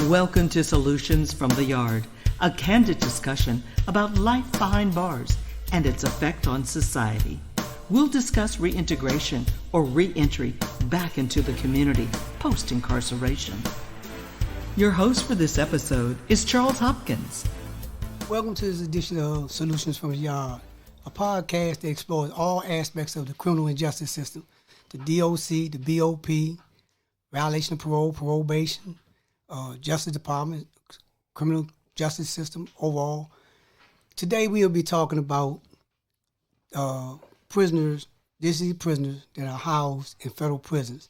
Welcome to Solutions from the Yard, a candid discussion about life behind bars and its effect on society. We'll discuss reintegration or re-entry back into the community post-incarceration. Your host for this episode is Charles Hopkins. Welcome to this edition of Solutions from the Yard, a podcast that explores all aspects of the criminal and justice system, the DOC, the BOP, violation of parole, probation, Justice Department, criminal justice system overall. Today we'll be talking about prisoners, DC prisoners that are housed in federal prisons.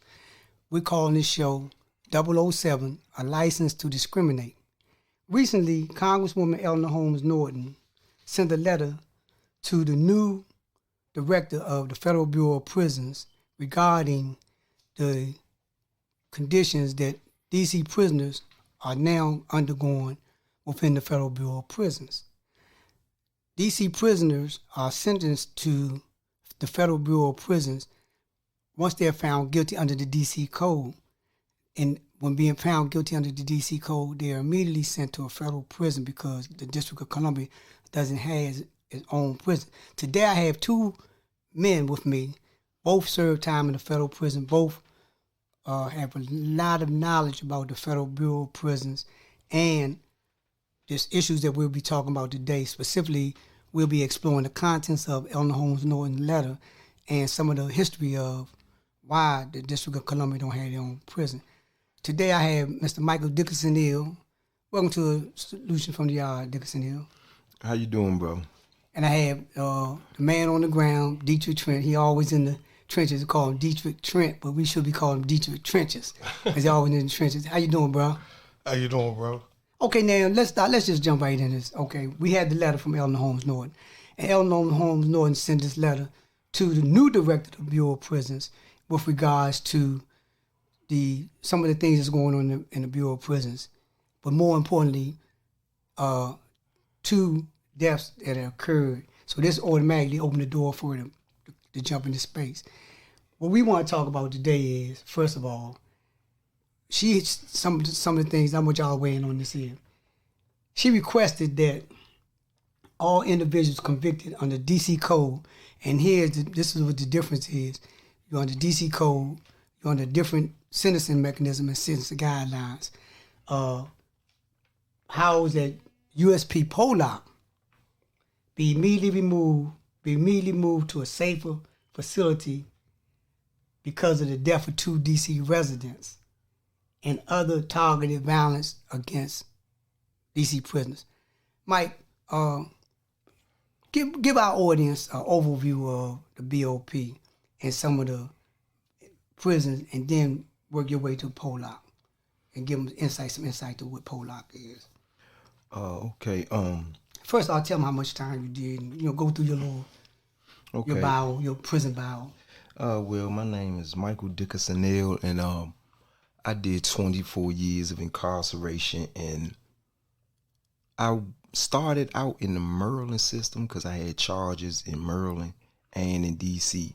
We're calling this show 007, A License to Discriminate. Recently, Congresswoman Eleanor Holmes Norton sent a letter to the new director of the Federal Bureau of Prisons regarding the conditions that DC prisoners are now undergoing within the Federal Bureau of Prisons. DC prisoners are sentenced to the Federal Bureau of Prisons once they're found guilty under the DC Code. And when being found guilty under the DC Code, they are immediately sent to a federal prison because the District of Columbia doesn't have its own prison. Today I have two men with me, both served time in the federal prison, both have a lot of knowledge about the Federal Bureau of Prisons and there's issues that we'll be talking about today. Specifically, we'll be exploring the contents of Eleanor Holmes Norton's letter and some of the history of why the District of Columbia don't have their own prison. Today I have Mr. Michael Dickerson-Hill. Welcome to Solution from the Yard, Dickerson-Hill. How you doing, bro? And I have the man on the ground, Dietrich Trent. He always in the trenches. We call him Dietrich Trent, but we should be calling him Dietrich Trenches because he always in the trenches. How you doing, bro? How you doing, bro? Okay, now let's just jump right in this. Okay, we had the letter from Eleanor Holmes Norton. And Eleanor Holmes Norton sent this letter to the new director of the Bureau of Prisons with regards to some of the things that's going on in the Bureau of Prisons. But more importantly, two deaths that have occurred. So this automatically opened the door for them to jump into space. What we want to talk about today is, first of all, some of the things, I want y'all weighing on this here. She requested that all individuals convicted under DC Code, and this is what the difference is. You're under DC Code, you're under different sentencing mechanism and sentencing guidelines. Housed at USP Pollock, be immediately moved to a safer facility because of the death of two DC residents and other targeted violence against DC prisoners. Mike, give our audience an overview of the BOP and some of the prisons, and then work your way to Pollock and give them some insight to what Pollock is. Okay. First, I'll tell them how much time you did. And, go through your prison bio. Well, my name is Michael Dickerson-Hill, and I did 24 years of incarceration, and I started out in the Maryland system because I had charges in Maryland and in DC.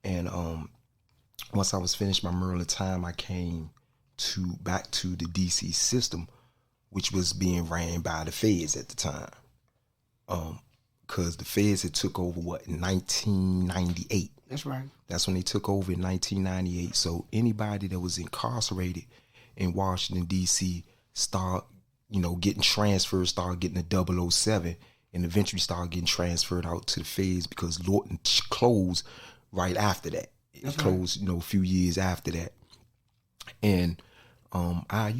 And once I was finished my Maryland time, I came back to the DC system, which was being ran by the feds at the time. Because the feds had took over, in 1998. That's right. That's when they took over in 1998. So anybody that was incarcerated in Washington, D.C. getting transferred, started getting a 007, and eventually started getting transferred out to the feds because Lorton closed right after that. It closed, a few years after that. And when I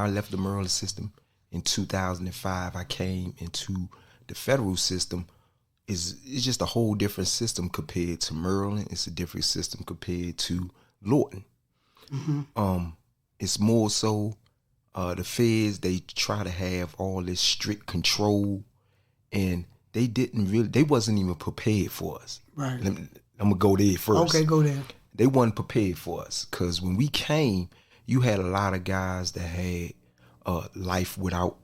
left the Maryland system in 2005, I came into the federal system. It's just a whole different system compared to Maryland. It's a different system compared to Lorton. Mm-hmm. It's more so the feds, they try to have all this strict control, and they wasn't even prepared for us. Right. I'm going to go there first. Okay, go there. They wasn't prepared for us because when we came, you had a lot of guys that had life without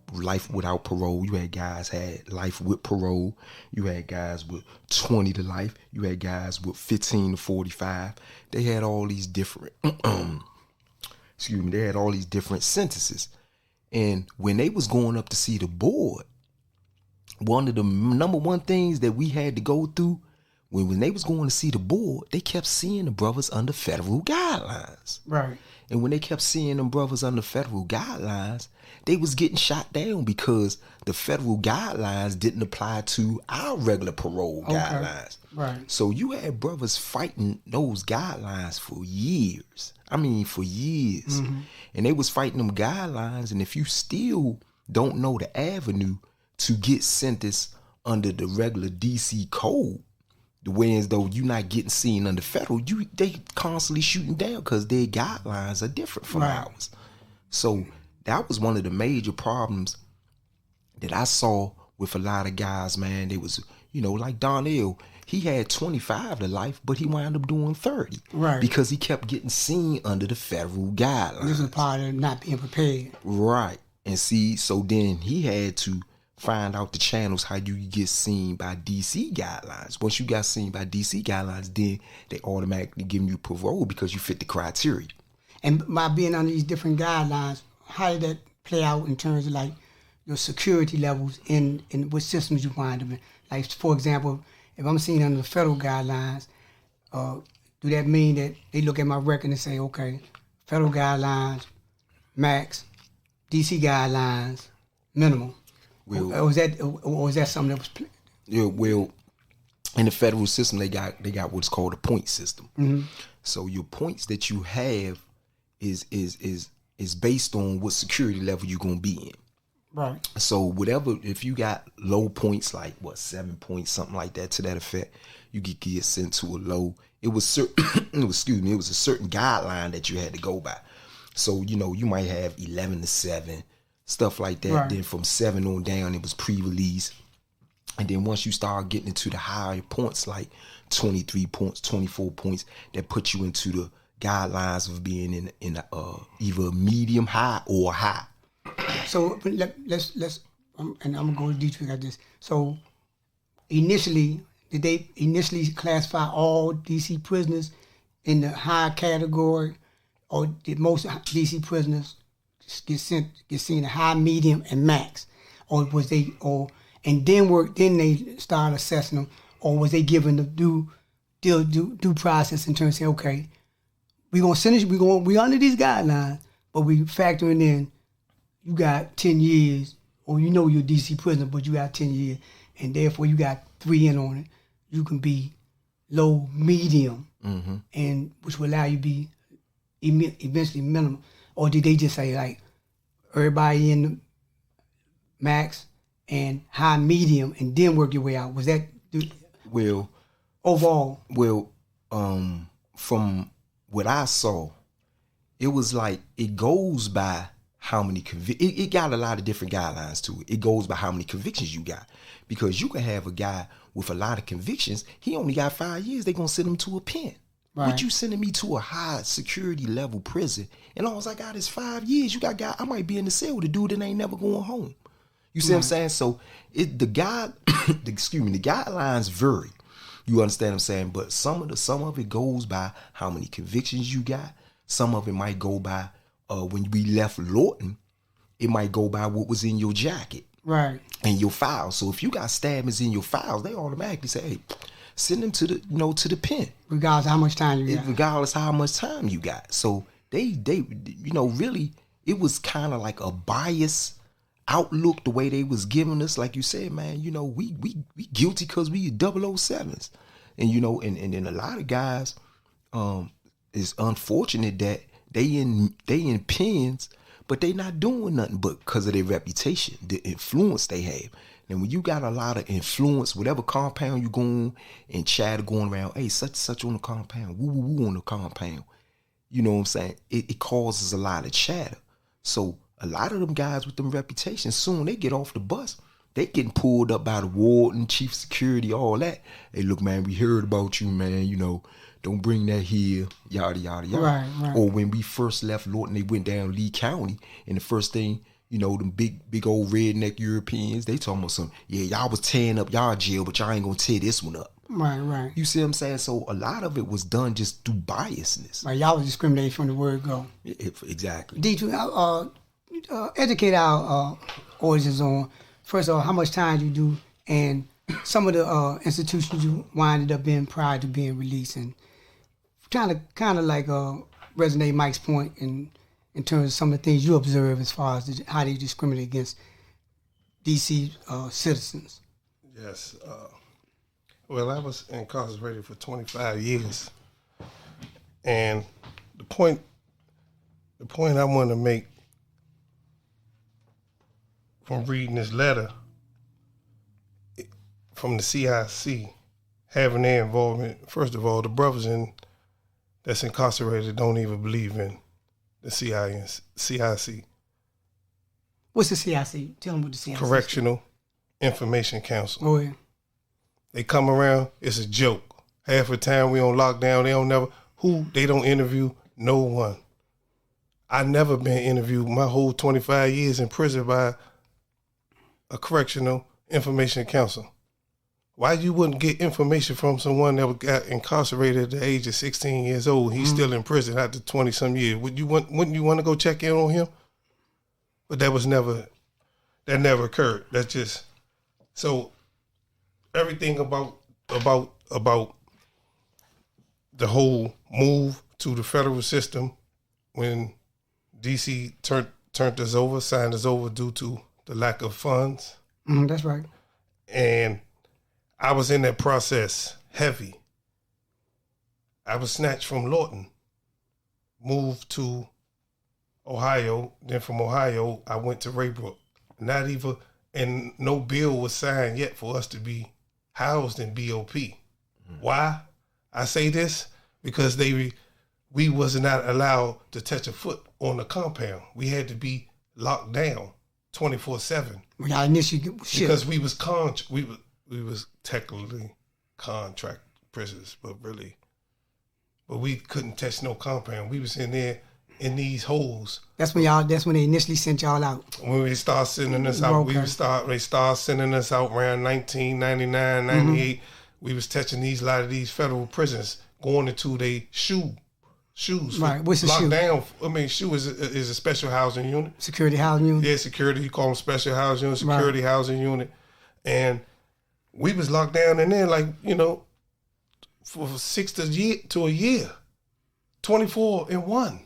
parole. You had guys had life with parole. You had guys with 20 to life. You had guys with 15 to 45. They had all these different they had all these different sentences. And when they was going up to see the board, one of the number one things that we had to go through when they was going to see the board, they kept seeing the brothers under federal guidelines. Right. And when they kept seeing them brothers under federal guidelines, they was getting shot down because the federal guidelines didn't apply to our regular parole guidelines. Right. So you had brothers fighting those guidelines for years. I mean, for years. Mm-hmm. And they was fighting them guidelines. And if you still don't know the avenue to get sentenced under the regular DC code, the way as though you're not getting seen under federal, they constantly shooting down because their guidelines are different from ours. So that was one of the major problems that I saw with a lot of guys, man. They was, like Donnell, he had 25 to life, but he wound up doing 30. Right. Because he kept getting seen under the federal guidelines. This is part of not being prepared. Right. And see, so then he had to find out the channels how you get seen by DC guidelines. Once you got seen by DC guidelines, then they automatically give you parole because you fit the criteria. And by being under these different guidelines, how did that play out in terms of like your security levels in what systems you find them in? Like, for example, if I'm seen under the federal guidelines, do that mean that they look at my record and say, okay, federal guidelines, max, DC guidelines, minimum? Or was that something that was? Yeah, well, in the federal system, they got what's called a point system. Mm-hmm. So your points that you have is based on what security level you're gonna be in. Right. So whatever, if you got low points, like 7 points, something like that to that effect, you get sent to a low. It was certain. It was a certain guideline that you had to go by. So you might have 11 to 7. Stuff like that. Right. Then from 7 on down, it was pre-release. And then once you start getting into the higher points, like 23 points, 24 points, that put you into the guidelines of being in either medium high or high. So let's and I'm gonna go deep about this. So initially, did they classify all DC prisoners in the high category, or did most DC prisoners get seen a high, medium, and max, or was they and then they started assessing them, or was they given the due process in terms of say, okay, we under these guidelines, but we factoring in you got 10 years, or you're DC prisoner, but you got 10 years, and therefore you got 3 in on it. You can be low, medium, mm-hmm. and which will allow you to be eventually minimum. Or did they just say, like, everybody in the max and high, medium, and then work your way out? Was that overall? Well, from what I saw, it was like it goes by how many it got a lot of different guidelines to it. It goes by how many convictions you got, because you can have a guy with a lot of convictions. He only got 5 years. They're gonna send him to a pen. Right. But you sending me to a high security level prison, and all I got is 5 years. You got I might be in the cell with a dude that ain't never going home. You see what I'm saying? So the guidelines vary. You understand what I'm saying? But some of it goes by how many convictions you got. Some of it might go by when we left Lorton, it might go by what was in your jacket. Right. And your files. So if you got stabbings in your files, they automatically say, hey, send them to the pen. Regardless of how much time you got. Regardless of how much time you got. So they really, it was kind of like a biased outlook the way they was giving us. Like you said, man, we guilty because we 007s. And, and then a lot of guys, it's unfortunate that they in pens, but they not doing nothing but because of their reputation, the influence they have. And when you got a lot of influence, whatever compound you going and chatter going around, hey, such on the compound, woo on the compound, you know what I'm saying? It causes a lot of chatter. So a lot of them guys with them reputations, soon they get off the bus, they getting pulled up by the warden, chief security, all that. Hey, look, man, we heard about you, man. Don't bring that here, yada, yada, yada. Right. Or when we first left Lorton, they went down Lee County, and the first thing, them big old redneck Europeans, they talking about y'all was tearing up y'all jail, but y'all ain't gonna tear this one up. Right. You see what I'm saying? So a lot of it was done just through biasness. Right, y'all was discriminating from the word go. Exactly. D2, educate our audience on, first of all, how much time you do and some of the institutions you winded up in prior to being released, and kind of like resonate Mike's point in terms of some of the things you observe as far as how they discriminate against D.C. Citizens. Yes. Well, I was incarcerated for 25 years, and the point I want to make from reading this letter from the CIC, having their involvement. First of all, the brothers that's incarcerated don't even believe in the CIC. What's the CIC? Tell them what the CIC is. Correctional Information Council. Oh, yeah. They come around, it's a joke. Half the time we on lockdown, they don't interview no one. I never been interviewed my whole 25 years in prison by a Correctional Information Council. Why you wouldn't get information from someone that got incarcerated at the age of 16 years old? He's still in prison after 20-some years. Wouldn't you want to go check in on him? But that never occurred. That's just, so everything about the whole move to the federal system when DC turned us over, signed us over due to the lack of funds. That's right. And I was in that process heavy. I was snatched from Lorton, moved to Ohio. Then from Ohio, I went to Raybrook. And no bill was signed yet for us to be housed in BOP. Why? I say this because we was not allowed to touch a foot on the compound. We had to be locked down 24/7. Because we was we was technically contract prisoners, but we couldn't touch no compound. We was in there in these holes. That's when they initially sent y'all out. When they start sending us out, okay. they start sending us out around 1999, 98. We was touching a lot of these federal prisons, going into their shoes. Right, what's a shoe? Down. I mean, shoe is a special housing unit. Security housing unit? Yeah, security. You call them special housing unit, security housing unit. And we was locked down in there for 6 to a year. 24/1.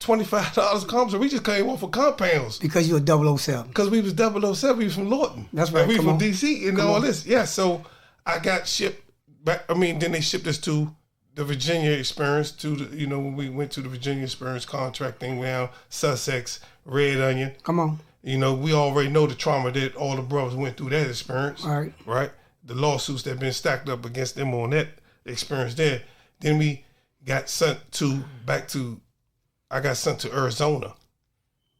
$25 a compound. So we just came off of compounds. Because you were 007. Because we was 007. We was from Lorton. That's right. And we from DC and all this. Yeah, so I got shipped back. I mean, then they shipped us to the Virginia experience, when we went to the Virginia experience contracting around Sussex, Red Onion. Come on. We already know the trauma that all the brothers went through that experience. All right. Right? The lawsuits that been stacked up against them on that experience there. Then we got sent I got sent to Arizona,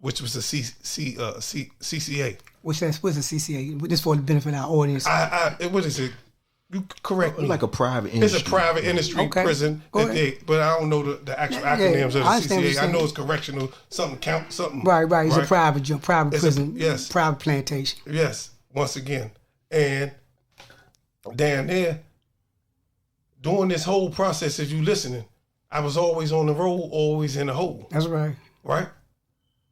which was the CCA. What's the CCA? This for the benefit of our audience. What is it? You correct me. Like a private industry. It's a private industry prison. But I don't know the actual acronyms of the CCA. I know it's correctional, something. Right. It's a private prison. Yes. Private plantation. Yes, once again. And down there, during this whole process, if you listening, I was always on the road, always in the hole. That's right. Right?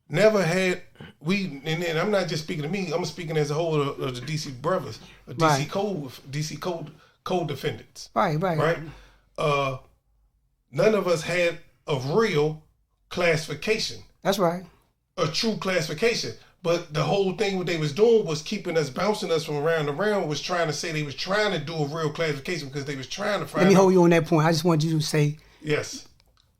Never had and then I'm not just speaking to me, I'm speaking as a whole of the DC brothers, DC code defendants. Right. None of us had a real classification. That's right. A true classification. But the whole thing what they was doing was bouncing us from around to around, was trying to say they was trying to do a real classification because they was trying to find Let me hold you on that point. I just want you to say, yes.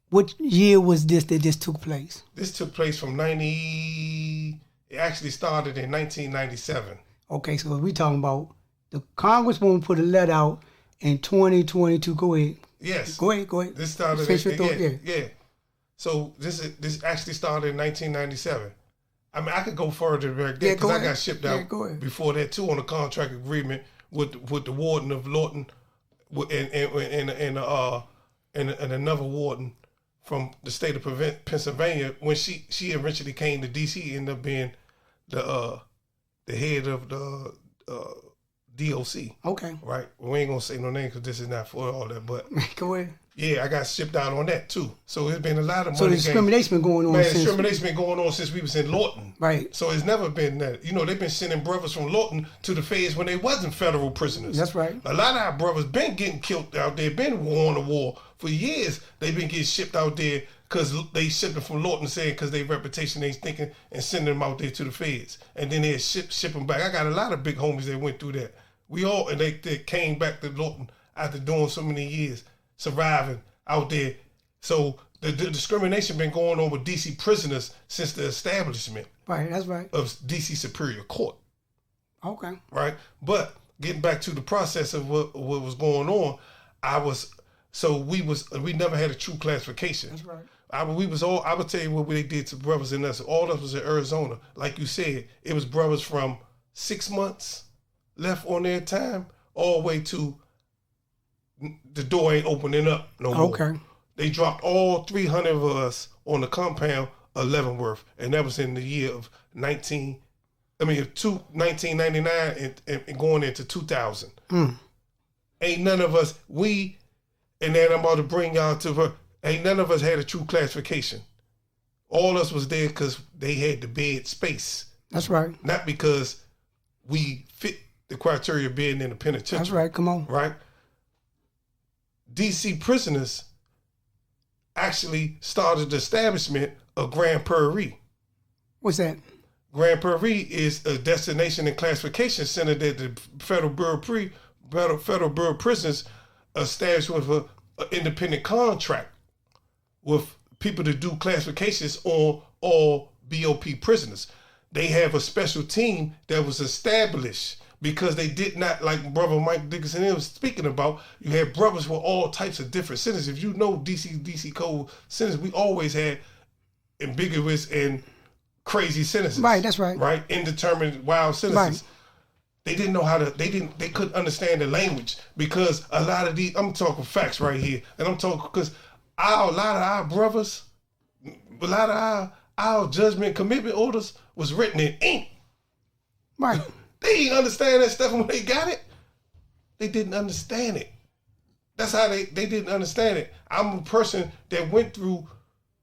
What year was this that this took place? This took place from it actually started in 1997. Okay, so we talking about the Congresswoman put a letter out in 2022. Go ahead. Yes. Go ahead. This started yeah. So this actually started in 1997. I mean, I could go further back there because I got shipped out before that too on a contract agreement with the warden of Lorton and another warden from the state of Pennsylvania. When she eventually came to DC, ended up being the head of the DOC. Okay. Right? We ain't gonna say no name because this is not for all that, but Go ahead. yeah, I got shipped out on that too. So it's been a lot of money. So the discrimination been going on Man, since. discrimination been going on since we was in Lorton. Right. So it's never been that. You know, they've been sending brothers from Lorton to the feds when they wasn't federal prisoners. That's right. A lot of our brothers been getting killed out there, been on the war. For years, they've been getting shipped out there because they shipped them from Lorton saying because their reputation they thinking and sending them out there to the feds. And then they ship them back. I got a lot of big homies that went through that. And they came back to Lorton after doing so many years, surviving out there. So the discrimination been going on with DC prisoners since the establishment. Right, that's right. Of DC Superior Court. Okay. Right? But getting back to the process of what was going on, we never had a true classification. That's right. I would tell you what they did to brothers in us. All of us was in Arizona. Like you said, it was brothers from 6 months left on their time all the way to the door ain't opening up no more. Okay. They dropped all 300 of us on the compound of Leavenworth, and that was in the year of 1999 and going into 2000. Ain't none of us, and then I'm about to bring y'all to her, ain't none of us had a true classification. All of us was there because they had the bed space. That's right. Not because we fit the criteria of being in the penitentiary. That's right, come on. Right? DC prisoners actually started the establishment of Grand Prairie. What's that? Grand Prairie is a destination and classification center that the Federal Bureau of Prisons established with an independent contract with people to do classifications on all BOP prisoners. They have a special team that was established because they did not, like Brother Mike Dickinson was speaking about, you had brothers with all types of different sentences. If you know DC code sentences, we always had ambiguous and crazy sentences. Right, that's right. Right? Indeterminate wild sentences. Right. They didn't know they couldn't understand the language because a lot of these, I'm talking facts right here, and I'm talking because a lot of our brothers, a lot of our judgment commitment orders was written in ink. Right. They didn't understand that stuff when they got it. They didn't understand it. That's how they didn't understand it. I'm a person that went through,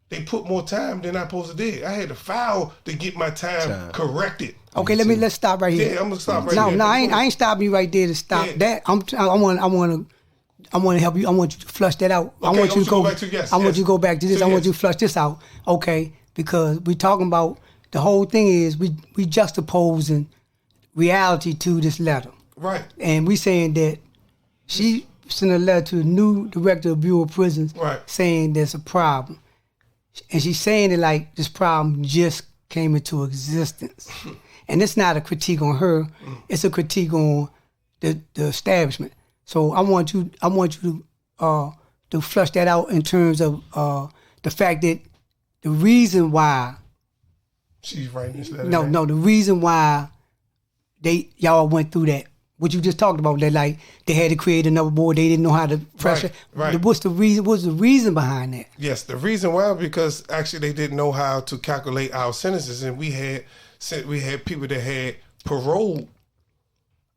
they put more time than I supposed to did. I had to file to get my time corrected. Okay, let's stop right here. Yeah, I'm gonna stop right here. No, I ain't stopping you right there to stop that. I want to help you. I want you to flush that out. Okay, I want you to go back to yes. I want you to go back to this. I want you to flush this out. Okay, because we talking about the whole thing is we juxtaposing reality to this letter. Right. And we saying that she sent a letter to the new director of Bureau of Prisons saying there's a problem. And she's saying it like this problem just came into existence. And it's not a critique on her, it's a critique on the establishment. So I want you to flush that out in terms of the fact that the reason why she's writing this letter. No, the reason why y'all went through that, what you just talked about, that like they had to create another board, they didn't know how to pressure. Right. What's the reason behind that? Yes, the reason why, because actually they didn't know how to calculate our sentences, and we had people that had parole,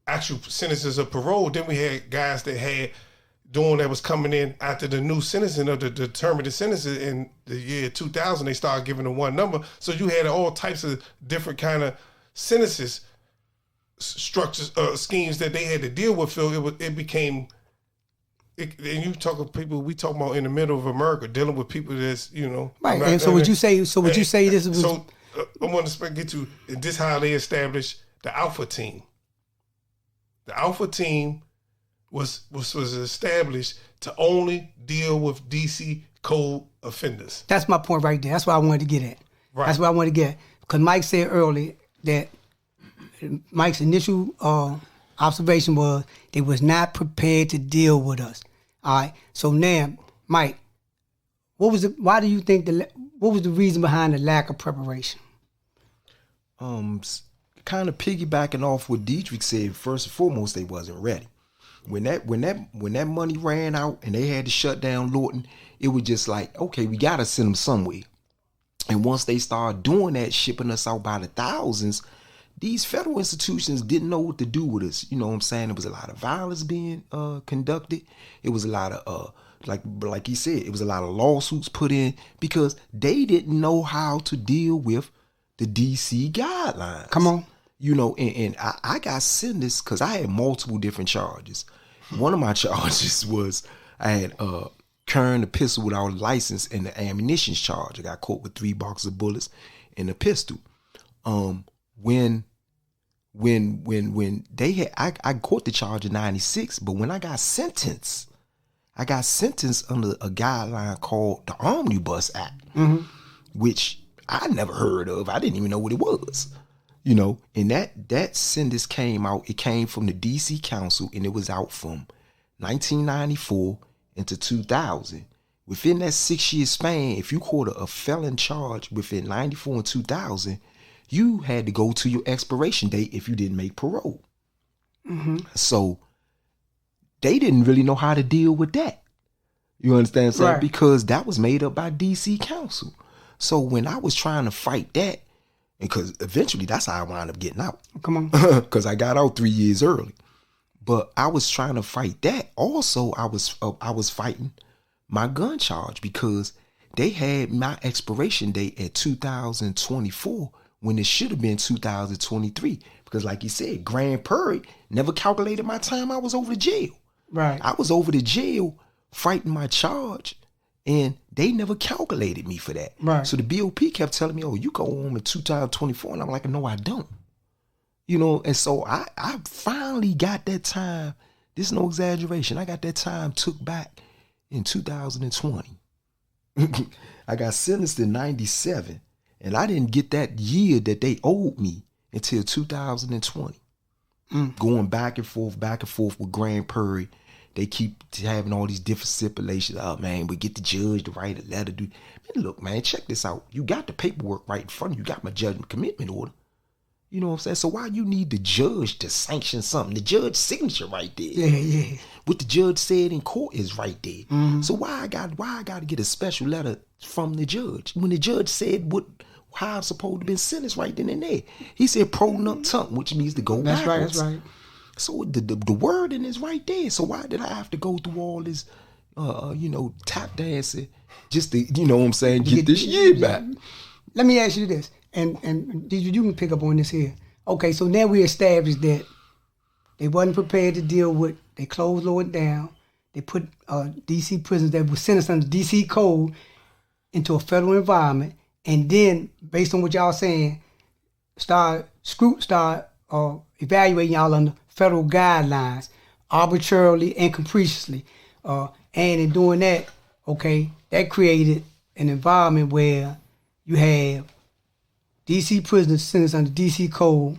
actual sentences of parole. Then we had guys that had that was coming in after the new sentencing of the determined sentences in the year 2000. They started giving them one number, so you had all types of different kind of sentences, structures, schemes that they had to deal with. So it became. And you talk of people we talk about in the middle of America, dealing with people that's right. And so would you say? So would you say this was? So I want to get to this how they established the Alpha Team. The Alpha Team was established to only deal with DC code offenders. That's my point right there. That's what I wanted to get at. Right. That's what I wanted to get. Because Mike said earlier that Mike's initial observation was they was not prepared to deal with us. All right. So now, Mike, what was the reason behind the lack of preparation? Kind of piggybacking off what Dietrich said. First and foremost, they wasn't ready. When that money ran out and they had to shut down Lorton, it was just like, okay, we gotta send them somewhere. And once they started doing that, shipping us out by the thousands, these federal institutions didn't know what to do with us. You know what I'm saying? There was a lot of violence being conducted. It was a lot of like he said, it was a lot of lawsuits put in because they didn't know how to deal with the DC guidelines. Come on. You know, and I got sentenced because I had multiple different charges. One of my charges was I had carrying a pistol without a license and the ammunition charge. I got caught with 3 boxes of bullets and a pistol. When they had, I caught the charge in 96, but when I got sentenced under a guideline called the Omnibus Act, which I never heard of. I didn't even know what it was. You know, and that sentence came out, it came from the DC Council, and it was out from 1994 into 2000. Within that 6-year span, if you caught a felon charge within 94 and 2000, you had to go to your expiration date if you didn't make parole. So they didn't really know how to deal with that. You understand what I'm saying? Right. Because that was made up by DC Council. So when I was trying to fight that, because eventually that's how I wound up getting out. Come on. Because I got out 3 years early. But I was trying to fight that. Also, I was fighting my gun charge because they had my expiration date at 2024 when it should have been 2023. Because like you said, Grand Prairie never calculated my time I was over to jail. Right. I was over to jail fighting my charge, and they never calculated me for that. Right. So the BOP kept telling me, oh, you go home in 2024. And I'm like, no, I don't. You know, and so I finally got that time. This is no exaggeration. I got that time took back in 2020. I got sentenced in 97, and I didn't get that year that they owed me until 2020. Going back and forth with Grand Prairie. They keep having all these different stipulations. Oh, man, we get the judge to write a letter. Man, look, man, check this out. You got the paperwork right in front of you. You got my judgment commitment order. You know what I'm saying? So why you need the judge to sanction something? The judge's signature right there. Yeah. What the judge said in court is right there. So why I got to get a special letter from the judge when the judge said how I'm supposed to be sentenced right then and there? He said pro nunc tunc, which means to go backwards. That's right. So the wording is right there. So why did I have to go through all this, tap dancing just to, you know what I'm saying, get this year back? Let me ask you this, and you can pick up on this here. Okay, so now we established that they wasn't prepared to deal with, they closed Lorton down, they put DC prisoners that were sentenced under DC code into a federal environment, and then, based on what y'all saying, start evaluating y'all under federal guidelines arbitrarily and capriciously. And in doing that, okay, that created an environment where you have DC prisoners sentenced under DC code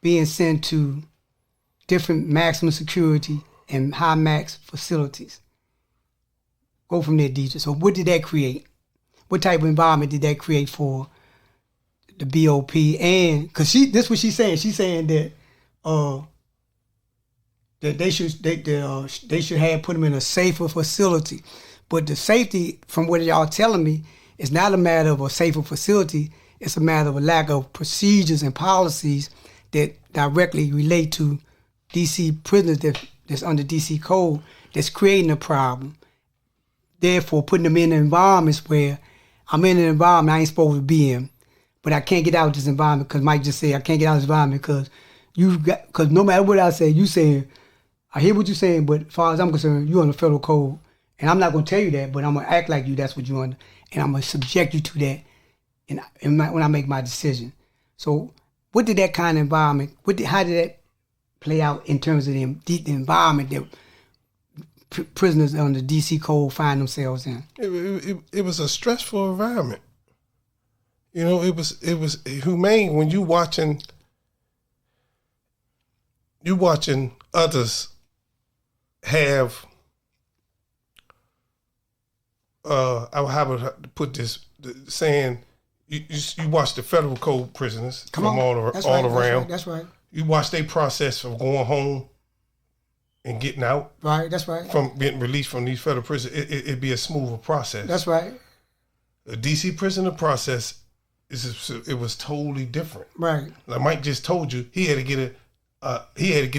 being sent to different maximum security and high max facilities. Go from there, DJ. So what did that create? What type of environment did that create for the BOP? And because this is what she's saying. She's saying that that they should have put them in a safer facility. But the safety, from what y'all telling me, is not a matter of a safer facility. It's a matter of a lack of procedures and policies that directly relate to DC prisoners that's under DC code that's creating a problem. Therefore, putting them in environments where I'm in an environment I ain't supposed to be in, but I can't get out of this environment because Mike just said I can't get out of this environment because no matter what I say, you saying, I hear what you're saying, but as far as I'm concerned, you're on the federal code. And I'm not going to tell you that, but I'm going to act like that's what you're under. And I'm going to subject you to that when I make my decision. So what did that kind of environment, how did that play out in terms of the environment that prisoners under DC code find themselves in? It was a stressful environment. You know, it was humane when you watching others have, how would I put this, saying, you watch the federal code prisoners all around. That's right. You watch their process from going home and getting out. Right, that's right. From getting released from these federal prisons, it'd be a smoother process. That's right. The DC prisoner process it was totally different. Right. Like Mike just told you, he had to get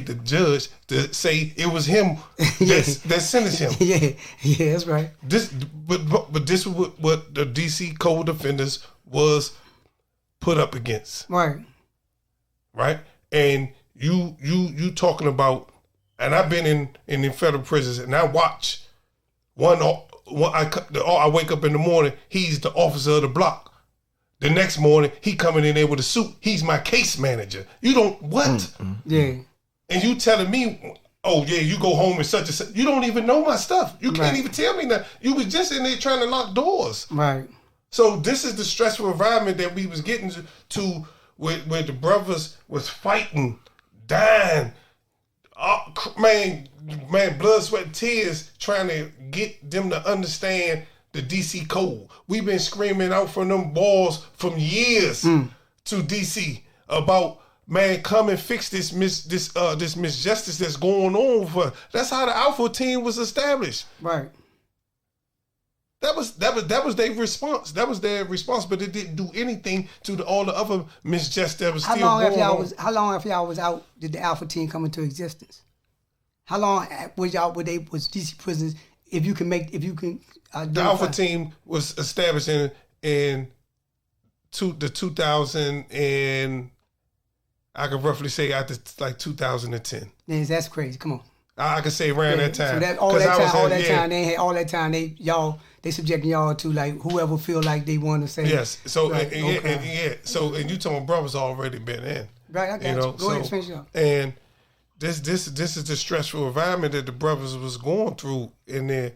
the judge to say it was him that sentenced him. Yeah, that's right. But this was what the DC co-defendants was put up against. Right. Right? And you talking about, and I've been in the federal prisons, and I watch I wake up in the morning, he's the officer of the block. The next morning, he coming in there with a suit. He's my case manager. You don't, what? Mm-hmm. Yeah. And you telling me, oh yeah, you go home with such and such. You don't even know my stuff. You can't even tell me that. You was just in there trying to lock doors. Right. So this is the stressful environment that we was getting to where the brothers was fighting, dying, man, blood, sweat, and tears, trying to get them to understand the DC code. We've been screaming out from them walls from years to DC about, man, come and fix this misjustice that's going on. That's how the Alpha team was established. Right. That was their response. That was their response, but it didn't do anything to all the other misjustice that was still going on. How long after y'all was out did the Alpha team come into existence? How long was DC prisons? The Alpha team was established in the 2000 and I could roughly say after like 2010. Yeah, that's crazy. Come on. I could say around that time. So all that time they subjecting y'all to like whoever feel like they want to say. Yes. So right. and you told me brothers already been in. Right. I got you. Go ahead and finish up. And this is the stressful environment that the brothers was going through in there.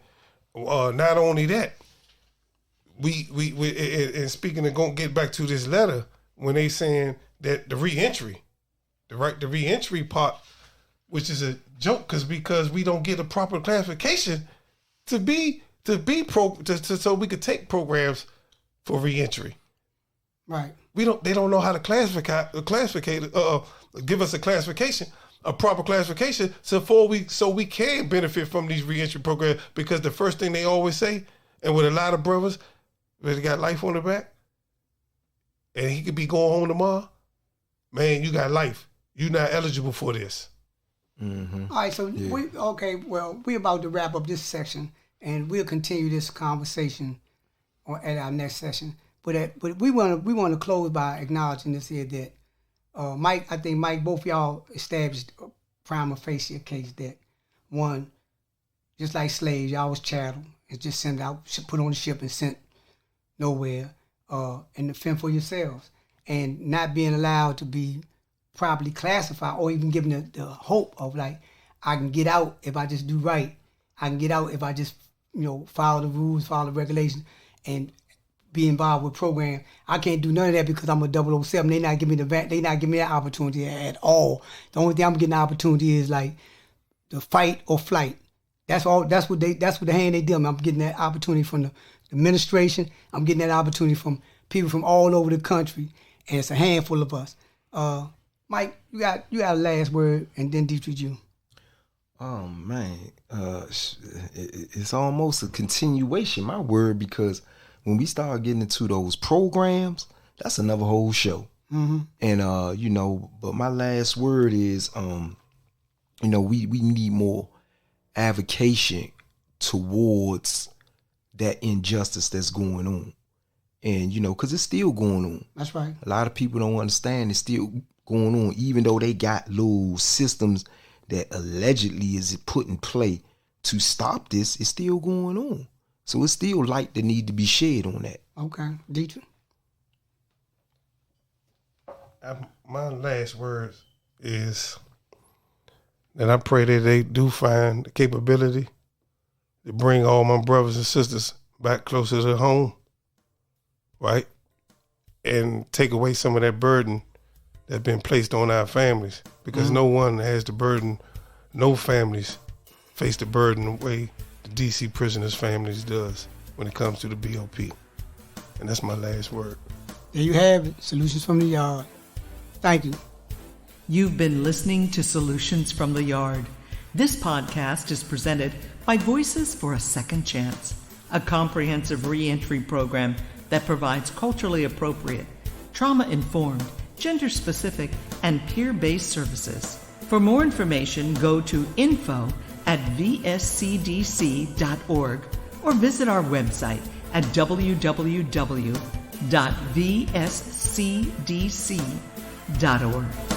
Not only that, we and speaking of going to get back to this letter, when they saying that the reentry part, which is a joke because we don't get a proper classification so we could take programs for reentry. Right. They don't know how to give us a classification, a proper classification, so we can benefit from these reentry programs. Because the first thing they always say, and with a lot of brothers, they got life on their back, and he could be going home tomorrow, man, you got life. You're not eligible for this. Mm-hmm. All right, so we're about to wrap up this section, and we'll continue this conversation at our next session. But we want to close by acknowledging this here that Mike, both y'all established a prima facie case that one, just like slaves, y'all was chattel. It's just sent out, put on the ship and sent nowhere, and to fend for yourselves, and not being allowed to be properly classified or even given the hope of like, I can get out if I just do right. I can get out if I just, follow the rules, follow the regulations, and be involved with program. I can't do none of that because I'm a 007. They not giving me that opportunity at all. The only thing I'm getting the opportunity is like the fight or flight. That's all. That's what the hand they deal me. I'm getting that opportunity from the administration. I'm getting that opportunity from people from all over the country, and it's a handful of us. Mike, you got a last word, and then Dietrich, you. Oh man, it's almost a continuation, my word, because when we start getting into those programs, that's another whole show. Mm-hmm. And but my last word is, we need more advocation towards that injustice that's going on, and because it's still going on. That's right. A lot of people don't understand it's still going on, even though they got little systems that allegedly is put in play to stop this. It's still going on. So it's still light that need to be shed on that. Okay. Dietrich? My last words is that I pray that they do find the capability to bring all my brothers and sisters back closer to home, right? And take away some of that burden that's been placed on our families, because no one has the burden, no families face the burden the way the DC prisoners' families does when it comes to the BOP. And that's my last word. There you have it, Solutions from the Yard. Thank you. You've been listening to Solutions from the Yard. This podcast is presented by Voices for a Second Chance, a comprehensive reentry program that provides culturally appropriate, trauma-informed, gender-specific, and peer-based services. For more information, go to info@vscdc.org or visit our website at www.vscdc.org.